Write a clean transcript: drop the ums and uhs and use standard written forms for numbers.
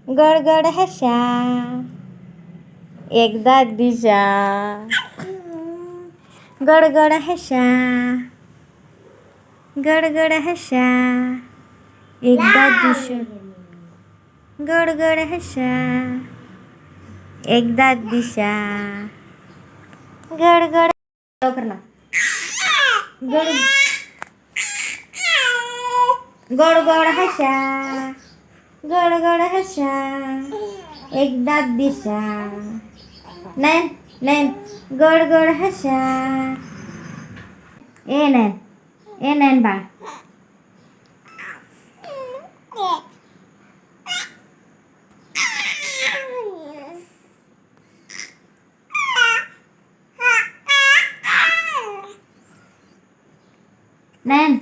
गडगड हशा एकदा दिशा, गडगड हशा गडगड हशा एकदा दिशा, गडगड हशा एकदा दिशा, गडगड करना गड गडगड हशा, गडगड हशा एकदा दिशा, नैन नैन गडगड हशा, ए नैन बाळ, नैन